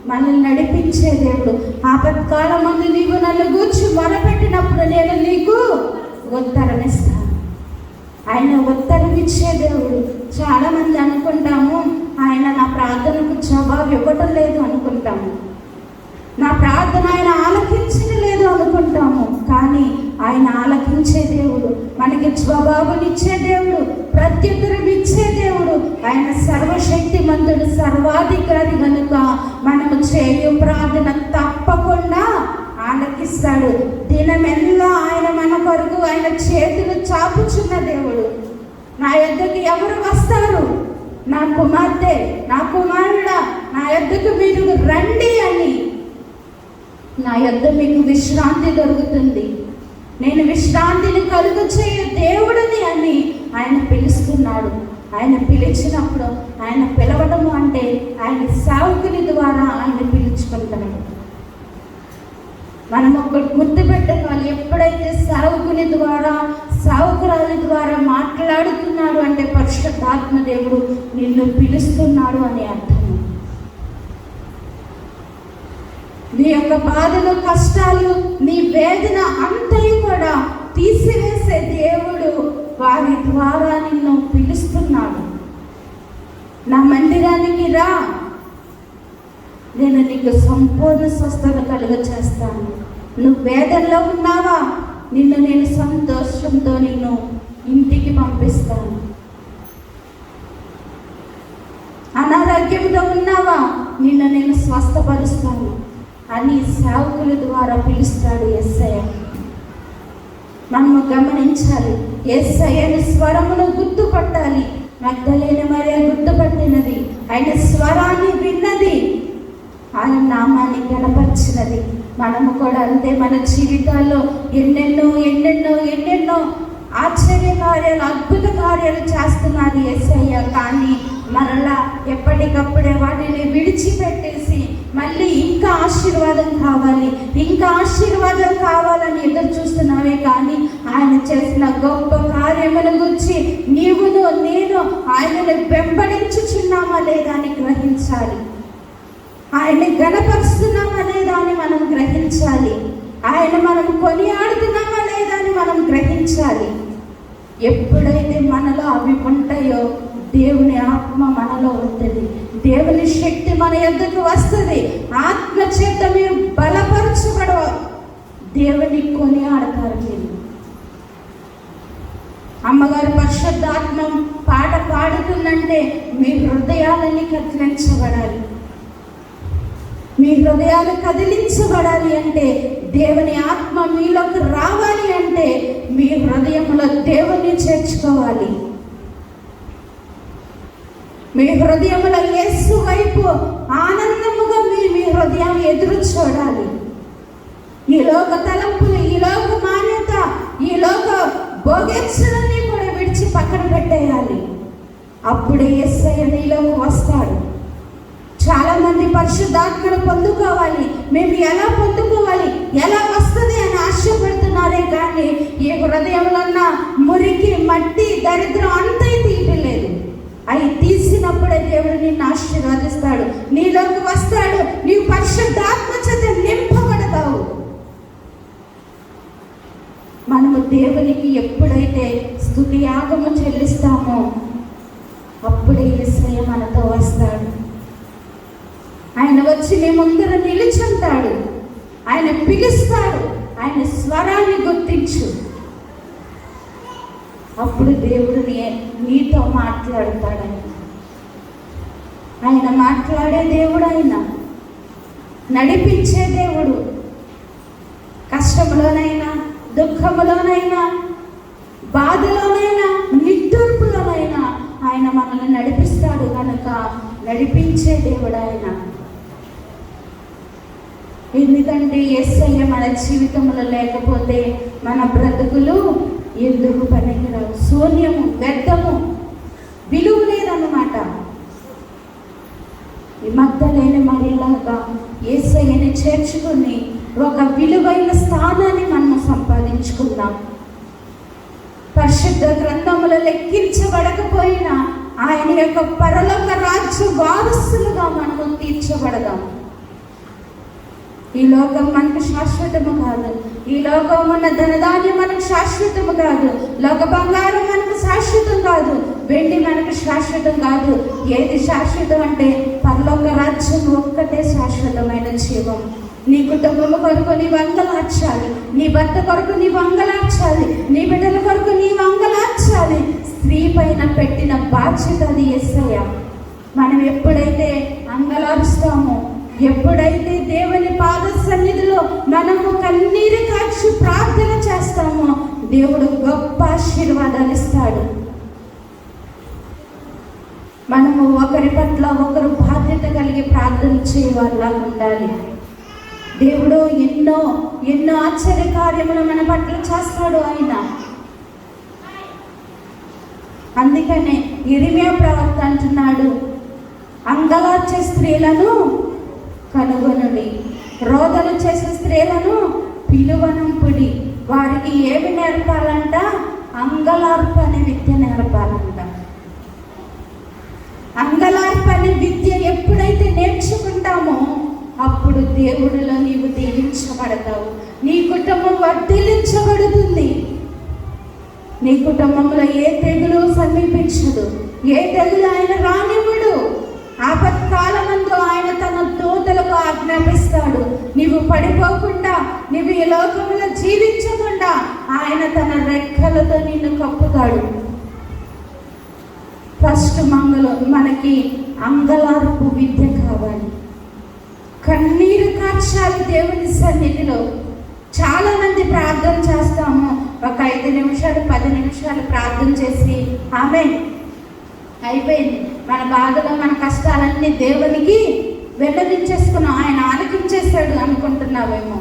మనల్ని నడిపించే దేవుడు. ఆపత్కాలం ముందు నీవు నన్ను గూర్చి మొరపెట్టినప్పుడు నేను నీకు ఉత్తరమిస్తాను. ఆయన ఉత్తరం ఇచ్చే దేవుడు. చాలామంది అనుకుంటాము ఆయన నా ప్రార్థనకు జవాబు ఇవ్వటం లేదు అనుకుంటాము, నా ప్రార్థన ఆయన ఆలకించడం లేదు అనుకుంటాము. కానీ ఆయన ఆలకించే దేవుడు, మనకి జవాబునిచ్చే దేవుడు, ప్రత్యుత్తరం ఇచ్చే దేవుడు. ఆయన సర్వశక్తిమంతుడు, సర్వాధికారి కనుక మనము చేయు ప్రార్థన తప్పకుండా ఆలకిస్తాడు. దినమెల్లా ఆయన మన కొరకు ఆయన చేతులు చాపుచున్న దేవుడు. నా యొద్దకు ఎవరు వస్తారు? నా కుమార్తె, నా కుమారుడా, నా యొద్దకు మీరు రండి అని, నా యొద్ద మీకు విశ్రాంతి దొరుకుతుంది, నేను విశ్రాంతిని కలుగు చేయ దేవుడిని అని ఆయన పిలుస్తున్నాడు. ఆయన పిలిచినప్పుడు, ఆయన పిలవడము అంటే ఆయన సేవకుని ద్వారా ఆయన పిలుచుకుంటాడు. మనం ఒకటి గుర్తుపెట్టుకోవాలి, ఎప్పుడైతే సేవకుని ద్వారా, సేవకురాలి ద్వారా మాట్లాడుతున్నాడు అంటే పరిశుద్ధాత్మ దేవుడు నిన్ను పిలుస్తున్నాడు అని అర్థం. నీ యొక్క బాధలు, కష్టాలు, నీ వేదన అంతయు కూడా తీసివేసే దేవుడు వారి ద్వారా నిన్ను పిలుస్తున్నాడు. నా మందిరానికి రా, నేను నీకు సంపూర్ణ స్వస్థత కలుగ చేస్తాను. నువ్వు వేదనలో ఉన్నావా, నేను సంతోషంతో నిన్ను ఇంటికి పంపిస్తాను. అనారోగ్యంతో ఉన్నావా, నేను స్వస్థపరుస్తాను అని సేవకుల ద్వారా పిలుస్తాడు యేసయ్య. మనము గమనించాలి, యేసయ్యని స్వరమును గుర్తుపట్టాలి. మగ్దలేని మరియ గుర్తుపట్టినది, ఆయన స్వరాన్ని విన్నది, ఆయన నామాన్ని గణపరిచినది. మనము కూడా అంతే. మన జీవితాల్లో ఎన్నెన్నో ఎన్నెన్నో ఎన్నెన్నో ఆశ్చర్య కార్యాలు, అద్భుత కార్యాలు చేస్తున్నారు యేసయ్య. కానీ మరలా ఎప్పటికప్పుడే వాటిని విడిచిపెట్టేసి మళ్ళీ ఇంకా ఆశీర్వాదం కావాలి, ఇంకా ఆశీర్వాదం కావాలని ఎదురు చూస్తున్నావే. కానీ ఆయన చేసిన గొప్ప కార్యముల గురించి నీవును నేను ఆయనను వెంబడించుచున్నామా లేదా అని గ్రహించాలి. ఆయన్ని గణపరుస్తున్నామా లేదా అని మనం గ్రహించాలి. ఆయన మనం కొనియాడుతున్నామా లేదా అని మనం గ్రహించాలి. ఎప్పుడైతే మనలో అవి ఉంటాయో దేవుని ఆత్మ మనలో ఉంటుంది, దేవుని శక్తి మన యొద్దకు వస్తుంది. ఆత్మ చేత మీరు బలపరచబడవ, దేవుని కొనియాడతారు. మీరు అమ్మగారు పరిశుద్ధాత్మ పాట పాడుతుందంటే మీ హృదయాలని కదిలించబడాలి. మీ హృదయాలు కదిలించబడాలి అంటే, దేవుని ఆత్మ మీలోకి రావాలి అంటే మీ హృదయంలో దేవుని చేర్చుకోవాలి. మీ హృదయంలో యేసు వైపు ఆనందముగా మీ హృదయం ఎదురు చూడాలి. ఈ లోక తలంపులు, ఈ లోక మాన్యత, ఈ లోక భోగేచ్ఛలన్నీ కూడా విడిచి పక్కన పెట్టేయాలి. అప్పుడే యేసయ్య నీలోకి వస్తాడు. చాలా మంది పరిశుద్ధాత్మను పొందుకోవాలి, మేము ఎలా పొందుకోవాలి, ఎలా వస్తుంది అని ఆశపడుతున్నారే కానీ ఈ హృదయంలో ఉన్న మురికి, మట్టి, దరిద్రం అంతా తీయలేదు. అవి తీసినప్పుడే దేవుడు నిన్ను ఆశీర్వదిస్తాడు, నీలోకి వస్తాడు, నీవు పరిశుద్ధాత్మ చేత నింపబడతావు. మనము దేవునికి ఎప్పుడైతే స్తుతి యాగము చెల్లిస్తామో అప్పుడే యేసయ్య మనతో వస్తాడు. ఆయన వచ్చి మీ ముందర నిలుచుంటాడు, ఆయన పిలుస్తాడు, ఆయన స్వరాన్ని గుర్తించు. అప్పుడు దేవుడు నీతో మాట్లాడతాడని. ఆయన మాట్లాడే దేవుడు, ఆయన నడిపించే దేవుడు. కష్టంలోనైనా, దుఃఖంలోనైనా, బాధలోనైనా, నిట్టూర్పులోనైనా ఆయన మనల్ని నడిపిస్తాడు కనుక నడిపించే దేవుడు ఆయన. ఎందుకంటే యేసయ్య మన జీవితంలో లేకపోతే మన బ్రతుకులు ఎందుకు పనికిరావు, శూన్యము, వ్యర్థము, విలువ లేదన్నమాట. మగ్దలేని మరియలాగా యేసయ్యని చేర్చుకుని ఒక విలువైన స్థానాన్ని మనం సంపాదించుకుందాం. పరిశుద్ధ గ్రంథములో లెక్కించబడకపోయినా ఆయన యొక్క పరలోక రాజ్య వారసులుగా మనము తీర్చబడదాం. ఈ లోకం మనకు శాశ్వతము కాదు, ఈ లోకం ఉన్న ధనధాన్యం మనకు శాశ్వతము కాదు, లోక బంగారం మనకు శాశ్వత వెండి మనకు శాశ్వతం కాదు. ఏది శాశ్వతం అంటే పరలోక రాజ్యం ఒక్కటే శాశ్వతమైన జీవం. నీ కుటుంబం కొరకు నీవు అంగలార్చాలి, నీ భర్త కొరకు నీవు అంగలార్చాలి, నీ బిడ్డల కొరకు నీవు అంగలార్చాలి. స్త్రీ పైన పెట్టిన బాధ్యత అది యేసయ్య. మనం ఎప్పుడైతే అంగలార్స్తామో, ఎప్పుడైతే దేవుని పాద సన్నిధిలో మనము కన్నీరు కాచి ప్రార్థన చేస్తామో, దేవుడు గొప్ప ఆశీర్వాదాలు ఇస్తాడు. మనము ఒకరి పట్ల ఒకరు బాధ్యత కలిగి ప్రార్థన చేయవారిలా ఉండాలి. దేవుడు ఎన్నో ఎన్నో ఆశ్చర్య కార్యములు మన పట్ల చేస్తాడు ఆయన. అందుకనే ఇర్మియా ప్రవక్త అంటున్నాడు, అంగలార్చే స్త్రీలను కనుగొనుడి, రోదన చేసే స్త్రీలను పిలువనంపుడి. వారికి ఏమి నేర్పాలంట? అంగలార్పు అనే విద్య నేర్పాలంట. అంగలార్పు అనే విద్య ఎప్పుడైతే నేర్చుకుంటామో అప్పుడు దేవుడిలో నీవు దీవించబడతావు. నీ కుటుంబం వర్ధిల్లించబడుతుంది. నీ కుటుంబంలో ఏ తెగులు సమీపించదు, ఏ తెగులు ఆయన రానివ్వడు. ఆపత్కాలమందు ఆయన తన దూతలకు ఆజ్ఞాపిస్తాడు. నీవు పడిపోకుండా, నీవు ఈ లోకంలో జీవించకుండా ఆయన తన రెక్కలతో నిన్ను కప్పుతాడు. ఫస్ట్ మనకి అంగలార్పు విద్య కావాలి. కన్నీరు కార్చాలి దేవుని సన్నిధిలో. చాలా మంది ప్రార్థన చేస్తాము, ఒక 5 నిమిషాలు 10 నిమిషాలు ప్రార్థన చేసి ఆమేన్ అయిపోయింది. మన బాధలు మన కష్టాలన్నీ దేవునికి వెల్లడించేసుకున్నాం, ఆయన ఆలకించేశాడు అనుకుంటున్నావేమో.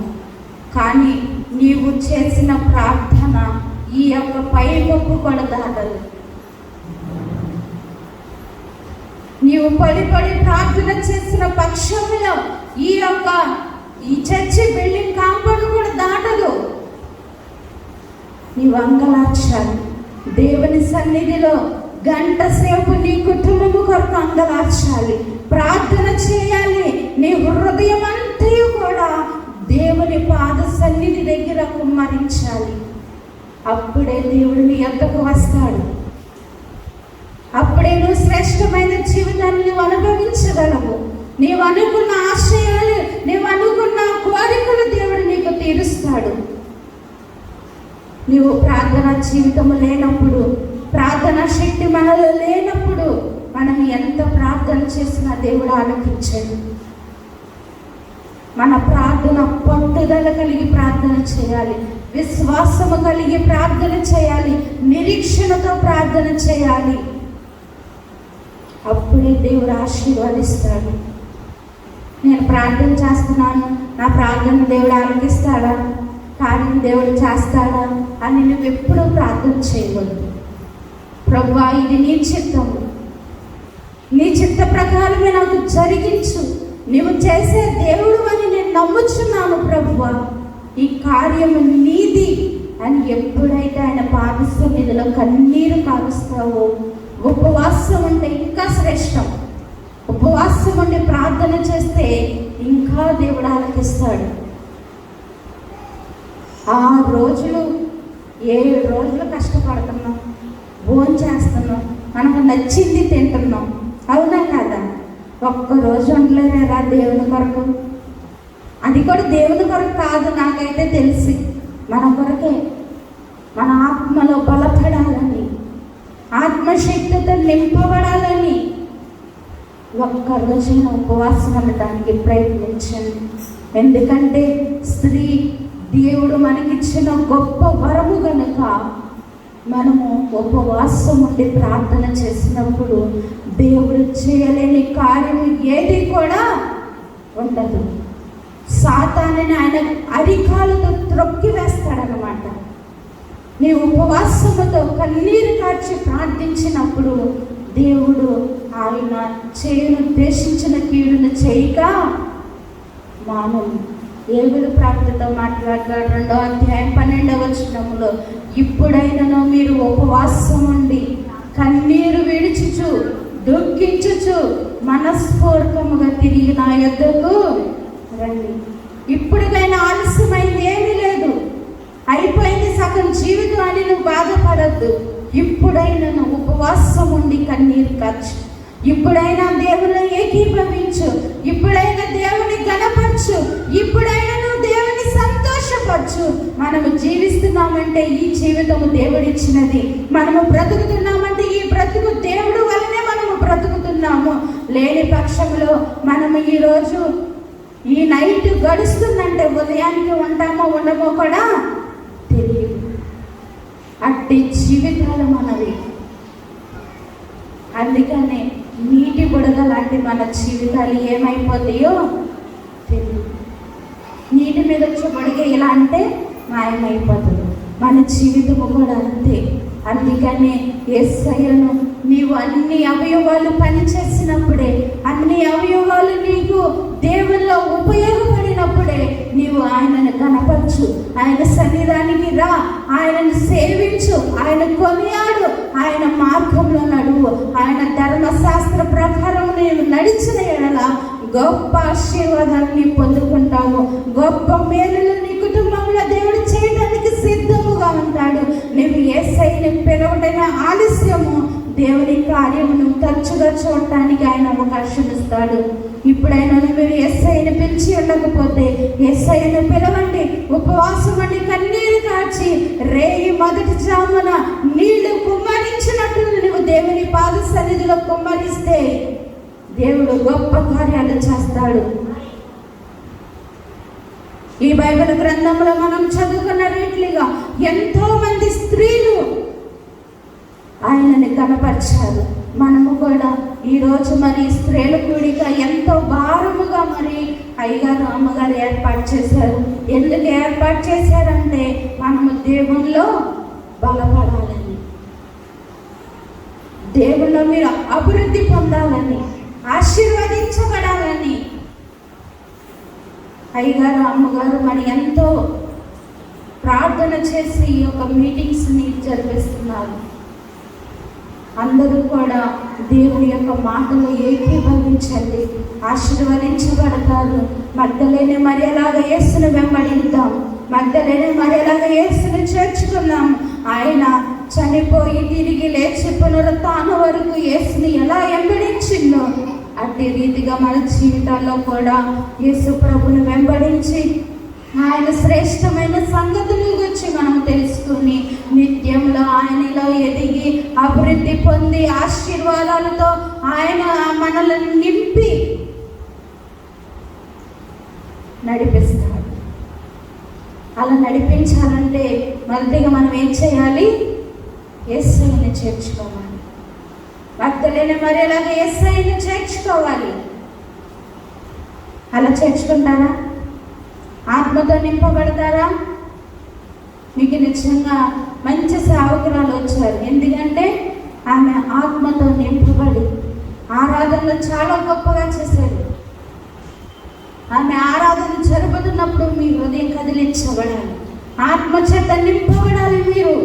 కానీ నీవు చేసిన ప్రార్థన ఈ యొక్క పైకప్పు కూడా దాటదు. నీవు పడి ప్రార్థన చేసిన పక్షంలో ఈ చర్చి బిల్డింగ్ కాంపౌండ్ కూడా దాటదు. నీవు అంగలార్చాలి దేవుని సన్నిధిలో. గంట సేపు నీ కుటుంబము కొరకు అంగలార్చాలి, ప్రార్థన చేయాలి. నీ హృదయం అంతయు కూడా దేవుని పాద సన్నిధి దగ్గర కుమ్మరించాలి. అప్పుడే దేవుడు నీ యొద్దకు వస్తాడు. అప్పుడే నువ్వు శ్రేష్టమైన జీవితాన్ని నువ్వు అనుభవించగలవు. నీవు అనుకున్న ఆశయాలు, నీవు అనుకున్న కోరికలు దేవుడు నీకు తీరుస్తాడు. నీవు ప్రార్థన జీవితము లేనప్పుడు, ప్రార్థన శక్తి మనలో లేనప్పుడు మనం ఎంత ప్రార్థన చేసినా దేవుడు ఆలకించడు. మన ప్రార్థన పట్టుదల కలిగి ప్రార్థన చేయాలి, విశ్వాసము కలిగి ప్రార్థన చేయాలి, నిరీక్షణతో ప్రార్థన చేయాలి. అప్పుడే దేవుడు ఆశీర్వదిస్తాడు. నేను ప్రార్థన చేస్తున్నాను, నా ప్రార్థన దేవుడు ఆలకిస్తాడా, కార్యం దేవుడు చేస్తాడా అని నువ్వు ఎప్పుడూ ప్రార్థన చేయవద్దు. ప్రభువా, ఇది నీ చిత్తం, నీ చిత్త ప్రకారమే నాకు జరిగించు, నువ్వు చేసే దేవుడు అని నేను నమ్ముచున్నాను ప్రభువా, ఈ కార్యము నీది అని ఎప్పుడైతే ఆయన పాద సన్నిధిలో కన్నీరు కారుస్తావో, ఉపవాసం ఉంటే ఇంకా శ్రేష్టం. ఉపవాసం ఉండి ప్రార్థన చేస్తే ఇంకా దేవుడు ఆలకిస్తాడు. 6 రోజులు 7 రోజులు కష్టపడుతున్నాం, భోజనం చేస్తున్నాం, మనకు నచ్చింది తింటున్నాం, అవునా కాదా? ఒక్కరోజు ఉండలేరా దేవుని కొరకు? అది కూడా దేవుని కొరకు కాదు, నాకైతే తెలిసి మన కొరకే. మన ఆత్మలో బలపడాలని, ఆత్మశక్తితో నింపబడాలని ఒక్కరోజైనా ఉపవాసం ఉండటానికి ప్రయత్నించండి. ఎందుకంటే స్త్రీ దేవుడు మనకిచ్చిన గొప్ప వరము కనుక మనము ఉపవాసం ఉండి ప్రార్థన చేసినప్పుడు దేవుడు చేయలేని కార్యం ఏది కూడా ఉండదు. సాతానుని ఆయన అరికాలతో త్రొక్కి వేస్తాడనమాట. నీ ఉపవాసముతో కన్నీరు కార్చి ప్రార్థించినప్పుడు దేవుడు ఆయన చేయను ఉద్దేశించిన కీడును చేయక మానవు. ఏబులు ప్రార్థనతో మాట్లాడతాడు 2వ అధ్యాయం 12వ వచనములో, ఇప్పుడైనను మీరు ఉపవాసం ఉండి కన్నీరు విడిచుచు దుఃఖించుచు మనస్ఫూర్తముగా తిరిగి నా యొద్దకు రండి. ఇప్పుడుకైనా ఆలస్యమైంది ఏమీ లేదు, అయిపోయింది సగం జీవితం అని నువ్వు బాధపడద్దు. ఇప్పుడైనా ఉపవాసం కన్నీరు ఖర్చు. ఇప్పుడైనా దేవుని ఏకీభవించు, ఇప్పుడైనా దేవుని గణపరచు, ఇప్పుడైనా నువ్వు దేవుని సంతోషపరచు. మనము జీవిస్తున్నామంటే ఈ జీవితము దేవుడిచ్చినది, మనము బ్రతుకుతున్నామంటే ఈ బ్రతుకు దేవుడు వల్లనే మనము బ్రతుకుతున్నాము. లేని పక్షంలో మనము ఈరోజు ఈ నైట్ గడుస్తుందంటే ఉదయానికి ఉంటామో ఉండమో కూడా తెలియదు. అట్టి జీవితాలు మనవి. అందుకనే నీటి బుడగ లాంటి మన జీవితాలు ఏమైపోతాయో తెలియదు. నీటి మీద వచ్చే బుడగ ఎలా అంటే మాయమైపోతుంది. మన జీవితము కూడా అంతే. అందుకనే యేసయ్యను నీవు అన్ని అవయవాలు పనిచేసినప్పుడే, అన్ని అవయవాలు నీకు దేవుల్లో ఉపయోగపడినప్పుడే నీవు ఆయనను కనపరచు, ఆయన సన్నిధానికి రా, ఆయనను సేవించు, ఆయన కొనియాడు, ఆయన మార్గంలో నడువు. ఆయన ధర్మశాస్త్ర ప్రకారం నీవు నడిచిన ఎడల గొప్ప ఆశీర్వాదాన్ని పొందుకుంటావు. గొప్ప మేలులు నీ కుటుంబంలో దేవుడు చేయడానికి సిద్ధముగా ఉంటాడు. నువ్వు యేసయ్యను పిలవటైన ఆలస్యము దేవుని కార్యమును తరచుగా చూడటానికి ఆయన అవకాశం ఇస్తాడు. ఇప్పుడైనా మీరు యేసయ్యను పిలిచి ఉండకపోతే యేసయ్యను పిలవండి. ఉపవాసం అండి, కన్నీరు కాచి రేయి మొదటి జామున నీళ్లు కుమ్మరించినట్లు నువ్వు దేవుని పాద సన్నిధిలో కుమ్మరిస్తే దేవుడు గొప్ప కార్యాలు చేస్తాడు. ఈ బైబిల్ గ్రంథంలో మనం చదువుకున్న రీతిగా ఎంతో మంది స్త్రీలు ఆయనని కనపరిచారు. మనము కూడా ఈరోజు మరి స్త్రీల కూడిక ఎంతో భారముగా మరి అయ్యగారు అమ్మగారు ఏర్పాటు చేశారు. ఎందుకు ఏర్పాటు చేశారంటే మనము దేవుల్లో బలపడాలని, దేవుల్లో మీరు అభివృద్ధి పొందాలని, ఆశీర్వదించబడాలని. అయ్యగారు అమ్మగారు మరి ఎంతో ప్రార్థన చేసి ఈ యొక్క మీటింగ్స్ని జరిపిస్తున్నారు. అందరూ కూడా దేవుని యొక్క మాటలు ఏకీభవించండి, ఆశీర్వదించబడతారు. మగ్దలేని మరియలాగా యేసును వెంబడిద్దాం, మగ్దలేని మరియలాగా యేసును చేర్చుకుందాం. ఆయన చనిపోయి తిరిగి లేచి పునరుత్థానం వరకు యేసుని ఎలా వెంబడించిందో అట్టి రీతిగా మన జీవితాల్లో కూడా యేసు ప్రభుని వెంబడించి ఆయన శ్రేష్టమైన సంగతుల గురించి మనం తెలుసుకుని నిత్యంలో ఆయనలో ఎదిగి అభివృద్ధి పొంది ఆశీర్వాదాలతో ఆయన మనల్ని నింపి నడిపిస్తాడు. అలా నడిపించాలంటే మొదటిగా మనం ఏం చేయాలి? యేసయ్యను చేర్చుకోవాలి. మగ్దలేని మరియలాగా యేసయ్యను చేర్చుకోవాలి. అలా చేర్చుకుంటారా? ఆత్మతో నింపబడతారా? మీకు నిజంగా మంచి సేవకురాలు వచ్చారు. ఎందుకంటే ఆమె ఆత్మతో నింపబడి ఆరాధనలు చాలా గొప్పగా చేశారు. ఆమె ఆరాధన జరుపుతున్నప్పుడు మీ హృదయం కదిలించబడాలి, ఆత్మ చేత నింపబడాలి. మీరు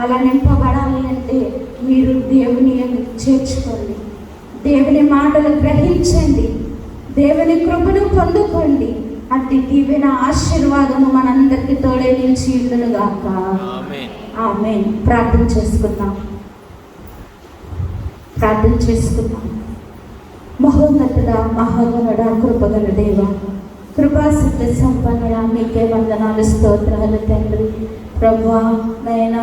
అలా నింపబడాలి అంటే మీరు దేవుని చేర్చుకోండి, దేవుని మాటలు గ్రహించండి, దేవుని కృపను పొందుకోండి. అట్టి దీవెన ఆశీర్వాదము మనందరికీ తోడే నిలిచి ఉండునుగాక. ఆమేన్. ప్రార్థన చేసుకుందాం. మహోన్నతుడా, మహాగణుడా, కృపగల దేవ, కృపాసక్తి సంపన్నుడా, మీకే వందనాలు, స్తోత్రాలు తండ్రి. ప్రభువా నైనా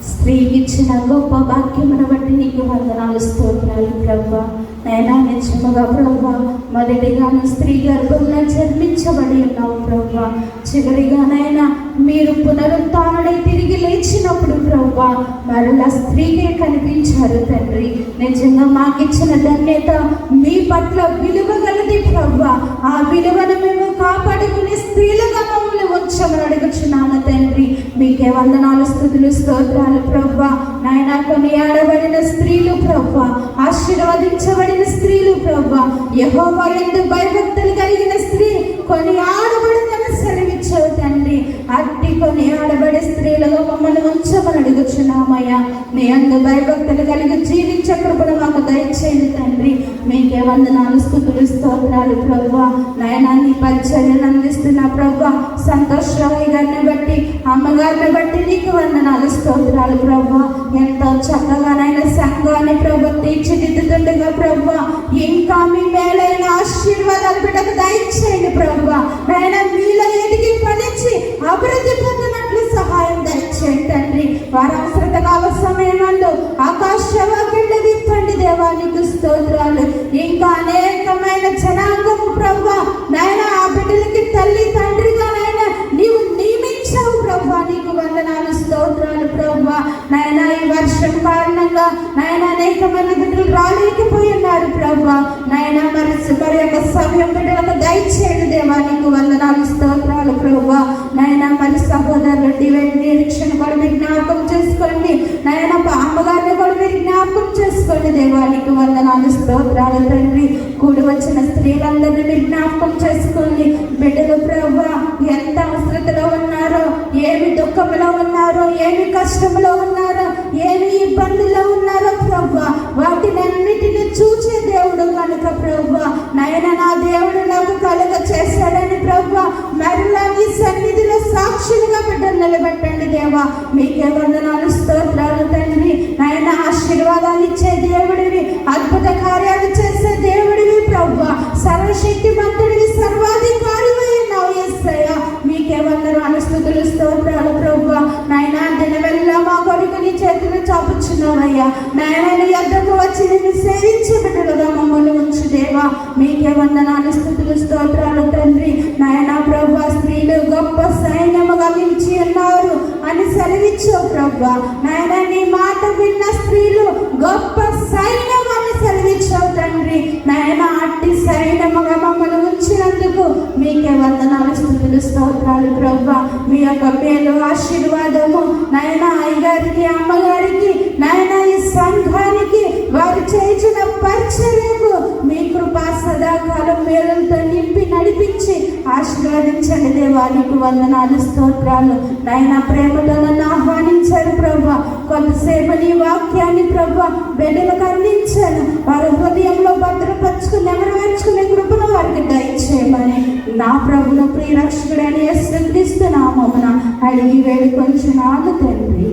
స్త్రీకి ఇచ్చిన గొప్ప వాక్యమును బట్టి నీకు వందనాలు, స్తోత్రాలు ప్రభువా. నైనా నిజముగా ప్రభువా, మొదటిగా స్త్రీ గర్భంలో జన్మించబడి ఉన్నావు ప్రభువా. చివరిగానైనా మీరు పునరుత్థానుడై తిరిగి లేచినప్పుడు ప్రభువా మరలా స్త్రీకే కనిపించారు తండ్రి. నిజంగా మాకిచ్చిన ధన్యత మీ పట్ల విలువ గలది ప్రభువా. ఆ విలువను మేము కాపాడుకునే స్త్రీలుగా మమ్మల్ని ఉంచమని అడుగుచున్నాను తండ్రి. మీకే వందనాలు, స్తుతులు, స్తోత్రాలు ప్రభువా. నాయనా కొనియాడబడిన స్త్రీలు ప్రభువా, ఆశీర్వదించబడిన స్త్రీలు ప్రభువా, యెహోవా యందు భయభక్తులు కలిగిన స్త్రీ కొనియాడబడిందని సెలవిచ్చావు తండ్రి. అట్టి కొనియాడబడే స్త్రీలుగా మమ్మల్ని ఉంచమని అడుగుచున్నామయ్యా. నీ యందు భయభక్తులు కలిగి జీవించే కృపను మాకు దయచేయండి తండ్రి. మీకే వందనాలు, స్తుతులు, స్తోత్రాలు ప్రభువా. నాయనా నీ పరిచర్యను అందిస్తున్న ప్రభువా సంతోష్ రాయ్ గారిని బట్టి, అమ్మగారిని బట్టి నీకు వందనాలు, స్తోత్రాలు ప్రభువా. ఎంతో చక్కగా నాయన సంఘాన్ని ప్రభు తీర్చిదిద్దుతుండగా ప్రభు ఇంకా మీ మేలైన ఆశీర్వాదాలు బిడ్డకు దయచేయండి ప్రభు. నాయన మీలో ఎదిగి ఫలించి అభివృద్ధి పొందినట్లు సహాయం దయచేయండి తండ్రి. వారి అవసరత కాల సమయంలో ఆకాశవాక్యంలో విప్పండి దేవానికి స్తోత్రాలు. ఇంకా అనేకమైన జనాంగము ప్రభు నాయన ఆ బిడ్డలకి తల్లి తండ్రిగా నాయన నీవు నియమించావు ప్రభు, నీకు వందనాలు స్తోత్రాలు ప్రభు. నాయన ఈ వర్షం కారణంగా నాయన అనేక మంది బిడ్డలు రాలేకపోయి ఉన్నారు ప్రభు. నాయన మరి యొక్క సమయం బిడ్డలకు దయచేయండి దేవానికి వందనాలు స్తోత్రాలు ప్రభు. నాయన మరి సహోదరులు డివైన్ నిరీక్షణ కూడా మీరు జ్ఞాపకం చేసుకోండి. నాయన అమ్మగారిని కూడా మీరు జ్ఞాపకం చేసుకోండి దేవానికి వందనాలు స్తోత్రాలు తండ్రి. కూడి వచ్చిన స్త్రీలందరినీ మీరు జ్ఞాపకం చేసుకోండి. బిడ్డలు ప్రభు ఎంత అవసరతలో ఉన్నారో, ఏమి దుఃఖంలో ఉన్నారో, ఏమి కష్టంలో ఉన్నారో, ఏమి ఇబ్బందుల్లో ఉన్నారో ప్రభు వాటినన్నిటిని చూచే దేవుడు కనుక ప్రభు నాయన నా దేవుడు నాకు కలుగ చేశాడని ప్రభు మరలా నీ సన్నిధిలో సాక్షులుగా బిడ్డలు నిలబెట్టండి దేవా. మీకే వందనాలు స్తోత్రాలు తండ్రి. నాయన ఆశీర్వాదాలు ఇచ్చే దేవుడివి, అద్భుత కార్యాలు చేసే దేవుడివి ప్రభు, సర్వశక్తి మంతుడివి, సర్వాధికారివి ఉన్నావు యేసయ్య. మీకే వందనాలు స్తుతులు స్తోత్రాలు ప్రభు. నాయన దినవెల్లా మా కొరకు నీ చేతులు చాపుచున్నావయ్యా. నాయన నీ యొద్దకు వచ్చి నిన్ను సేవించే బిడ్డలుగా మమ్మల్ని ఉంచు దేవా. మీకే వందనాలు స్తుతులు స్తోత్రాలు తండ్రి. నాయన ప్రభు స్త్రీలు గొప్ప సైన్యముగా నిలిచి ఉన్నారు అని సెలవిచ్చావు ప్రభు. నాయన నీ మాట విన్న స్త్రీలు గొప్ప సైన్యం అని సెలవిచ్చావు తండ్రి. నాయన అట్టి సైన్యముగా మమ్మల్ని ఉంచినందుకు మీకే వందనాలు స్తుతులు స్తోత్రాలు ప్రభు. మీ యొక్క పేరు ఆశీర్వాదము నాయన అయ్యగారికి, అమ్మగారికి, నాయన ఈ సంఘానికి వారు చేసిన పరిచర్యకు మీ కృపా సదాకాలం మేలులతో నింపి నడిపించి ఆశీర్వదించండి దేవానికి వందనాలు స్తోత్రాలు. నాయన ప్రేమతో నన్ను ఆహ్వానించారు ప్రభు. కొంతసేపు నీ వాక్యాన్ని ప్రభు బిడ్డలకు అందించాను. వారి హృదయంలో భద్రపరుచుకుని నెమరవేర్చుకునే కృపను వారికి దయచేయమని నా ప్రభును ప్రియరక్షకుడైన యేసుక్రీస్తు నామమున అడిగి వేడుకొంచున్నాను తండ్రి.